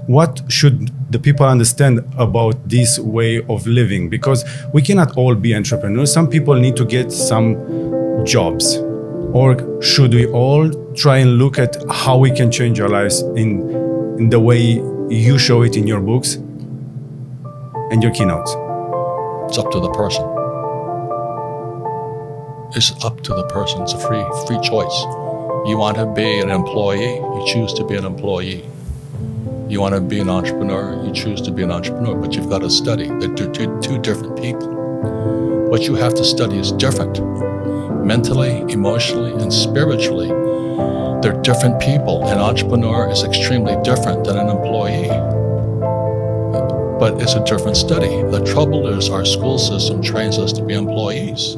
what should the people understand about this way of living? Because we cannot all be entrepreneurs. Some people need to get some jobs. Or should we all try and look at how we can change our lives in the way you show it in your books and your keynotes? It's up to the person. It's up to the person. It's a free choice. You want to be an employee, you choose to be an employee. You want to be an entrepreneur, you choose to be an entrepreneur, but you've got to study. They're two different people. What you have to study is different. Mentally, emotionally, and spiritually, they're different people. An entrepreneur is extremely different than an employee. But it's a different study. The trouble is our school system trains us to be employees.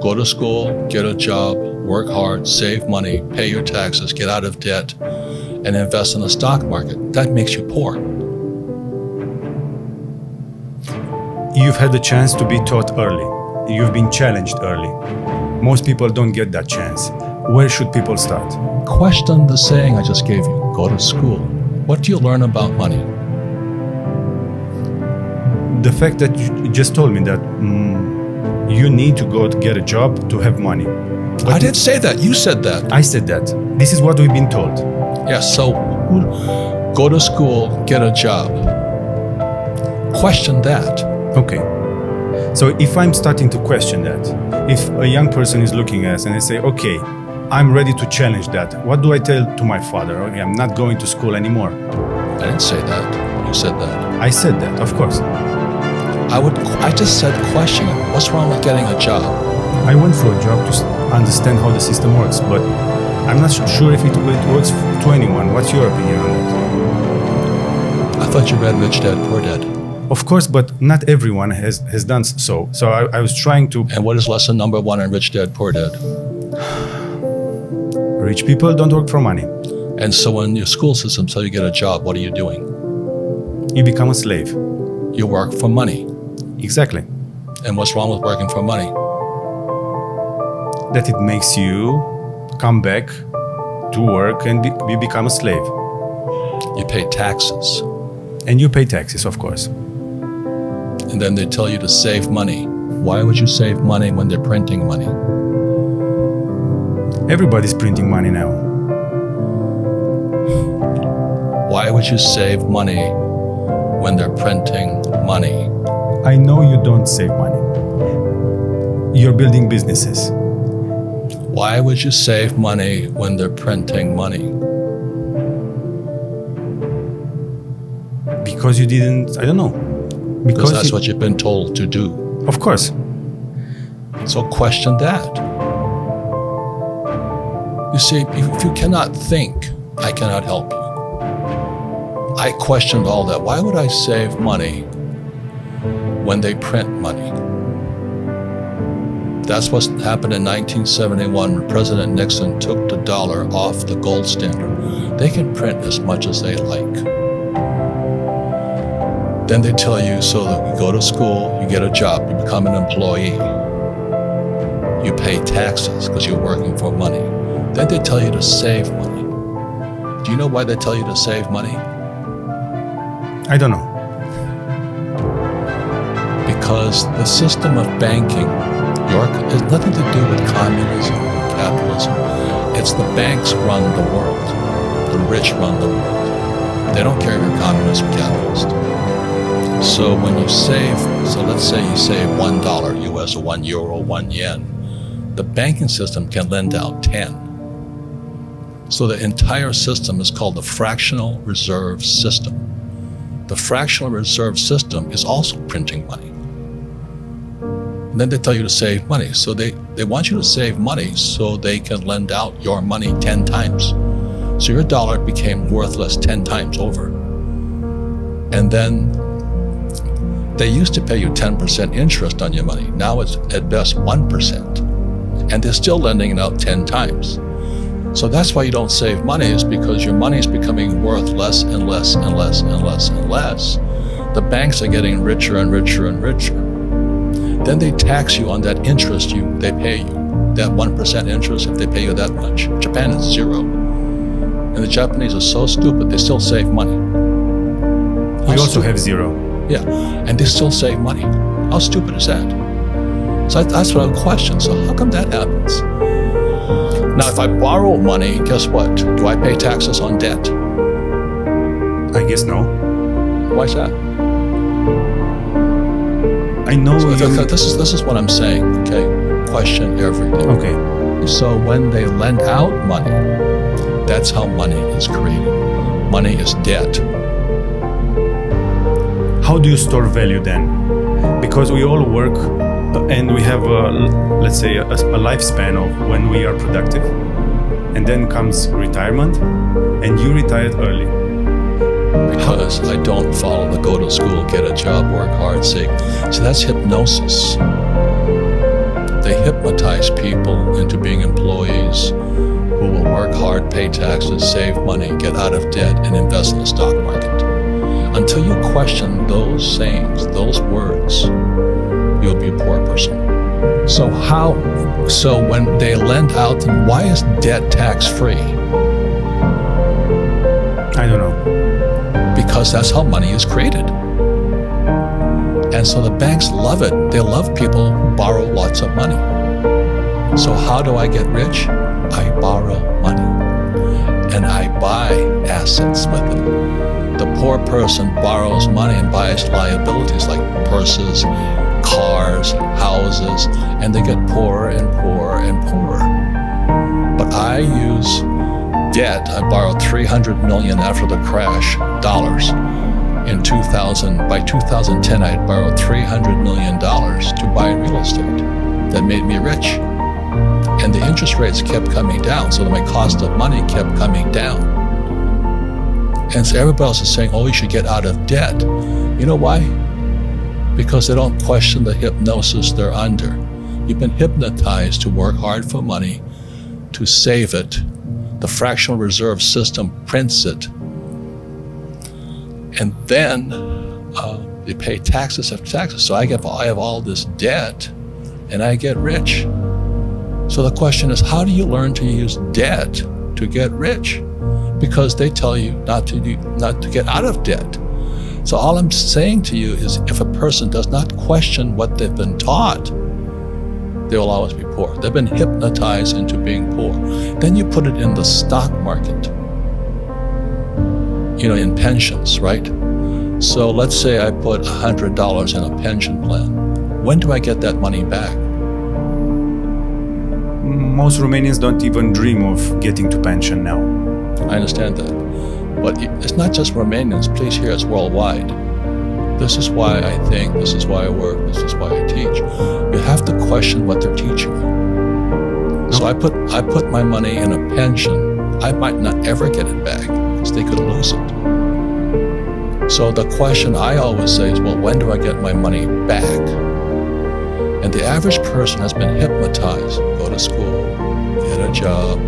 Go to school, get a job, work hard, save money, pay your taxes, get out of debt, and invest in the stock market. That makes you poor. You've had the chance to be taught early. You've been challenged early. Most people don't get that chance. Where should people start? Question the saying I just gave you. Go to school. What do you learn about money? The fact that you just told me that you need to go to get a job to have money. But I didn't say that. You said that. I said that. This is what we've been told. Yes, so go to school, get a job. Question that. Okay. So if I'm starting to question that, if a young person is looking at us and they say, okay, I'm ready to challenge that, what do I tell to my father? Okay, I'm not going to school anymore. I didn't say that. You said that. I said that, of course. I just said question. What's wrong with getting a job? I went for a job to understand how the system works, but I'm not sure if it works to anyone. What's your opinion on that? I thought you read Rich Dad, Poor Dad. Of course, but not everyone has done so. So I was trying to... And what is lesson number 1 in Rich Dad, Poor Dad? Rich people don't work for money. And so when your school system tells you get a job, what are you doing? You become a slave. You work for money. Exactly. And what's wrong with working for money? That it makes you come back to work and you become a slave. You pay taxes. And you pay taxes, of course. And then they tell you to save money. Why would you save money when they're printing money? Everybody's printing money now. Why would you save money when they're printing money? I know you don't save money. You're building businesses. Why would you save money when they're printing money? Because you didn't, I don't know. Because that's what you've been told to do. Of course. So question that. You see, if you cannot think, I cannot help you. I questioned all that. Why would I save money when they print money? That's what happened in 1971 when President Nixon took the dollar off the gold standard. They can print as much as they like. Then they tell you, so that you go to school, you get a job, you become an employee. You pay taxes because you're working for money. Then they tell you to save money. Do you know why they tell you to save money? I don't know. Because the system of banking has nothing to do with communism or capitalism. It's the banks run the world. The rich run the world. They don't care if you're communist or capitalist. So when you save, so let's say you save $1 US or €1, 1 yen, the banking system can lend out 10. So the entire system is called the fractional reserve system. The fractional reserve system is also printing money. And then they tell you to save money. So they want you to save money so they can lend out your money 10 times. So your dollar became worthless 10 times over. And then they used to pay you 10% interest on your money. Now it's at best 1%. And they're still lending it out 10 times. So that's why you don't save money, is because your money is becoming worth less and less and less and less and less. The banks are getting richer and richer and richer. Then they tax you on that interest they pay you. That 1% interest, if they pay you that much. Japan is 0. And the Japanese are so stupid, they still save money. We also have zero. Yeah, and they still save money. How stupid is that? So that's what I question. So how come that happens? Now, if I borrow money, guess what? Do I pay taxes on debt? I guess no. Why is that? I know This is what I'm saying, okay? Question everything. Okay. So when they lend out money, that's how money is created. Money is debt. How do you store value then? Because we all work and we have, let's say, a lifespan of when we are productive. And then comes retirement, and you retired early. Because I don't follow the go to school, get a job, work hard, see. So that's hypnosis. They hypnotize people into being employees who will work hard, pay taxes, save money, get out of debt, and invest in the stock market. Until you question those sayings, those words, you'll be a poor person. So when they lend out, why is debt tax-free? I don't know. Because that's how money is created. And so the banks love it. They love people who borrow lots of money. So how do I get rich? I borrow money. And I buy assets with it. The poor person borrows money and buys liabilities like purses, cars, houses, and they get poorer and poorer and poorer. But I use debt. I borrowed $300 million after the crash, dollars. In 2000, by 2010, I had borrowed $300 million to buy real estate. That made me rich. And the interest rates kept coming down, so that my cost of money kept coming down. And so everybody else is saying, oh, you should get out of debt. You know why? Because they don't question the hypnosis they're under. You've been hypnotized to work hard for money, to save it. The fractional reserve system prints it. And then they pay taxes after taxes. So I have all this debt and I get rich. So the question is, how do you learn to use debt to get rich? Because they tell you not to get out of debt. So all I'm saying to you is, if a person does not question what they've been taught, they will always be poor. They've been hypnotized into being poor. Then you put it in the stock market, in pensions, right? So let's say I put $100 in a pension plan. When do I get that money back? Most Romanians don't even dream of getting to pension now. I understand that. But it's not just Romanians. Please hear, it's worldwide. This is why I think, this is why I work, this is why I teach. You have to question what they're teaching you. So I put my money in a pension. I might not ever get it back because they could lose it. So the question I always say is, well, when do I get my money back? And the average person has been hypnotized. Go to school, get a job,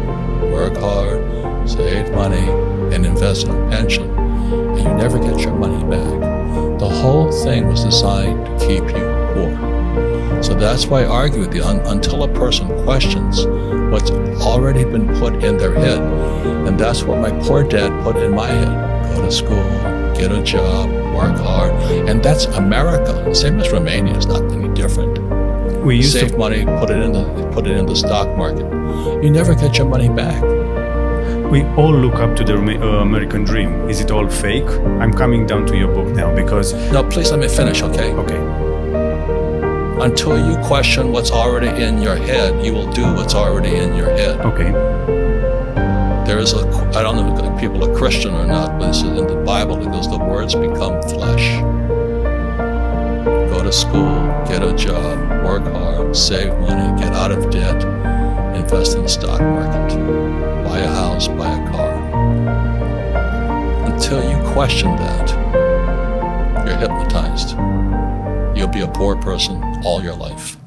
work hard, save money, and invest in a pension. And you never get your money back. The whole thing was designed to keep you poor. So that's why I argue with you, until a person questions what's already been put in their head. And that's what my poor dad put in my head. Go to school, get a job, work hard. And that's America. Same as Romania, it's not any different. We used Save money, put it in the stock market. You never get your money back. We all look up to the American dream. Is it all fake? I'm coming down to your book now because... No, please let me finish, okay? Okay. Until you question what's already in your head, you will do what's already in your head. Okay. There is I don't know if people are Christian or not, but this is in the Bible, it goes, the words become flesh. Go to school, get a job, work hard, save money, get out of debt, invest in the stock market, buy a house, buy a car. Until you question that, you're hypnotized. You'll be a poor person all your life.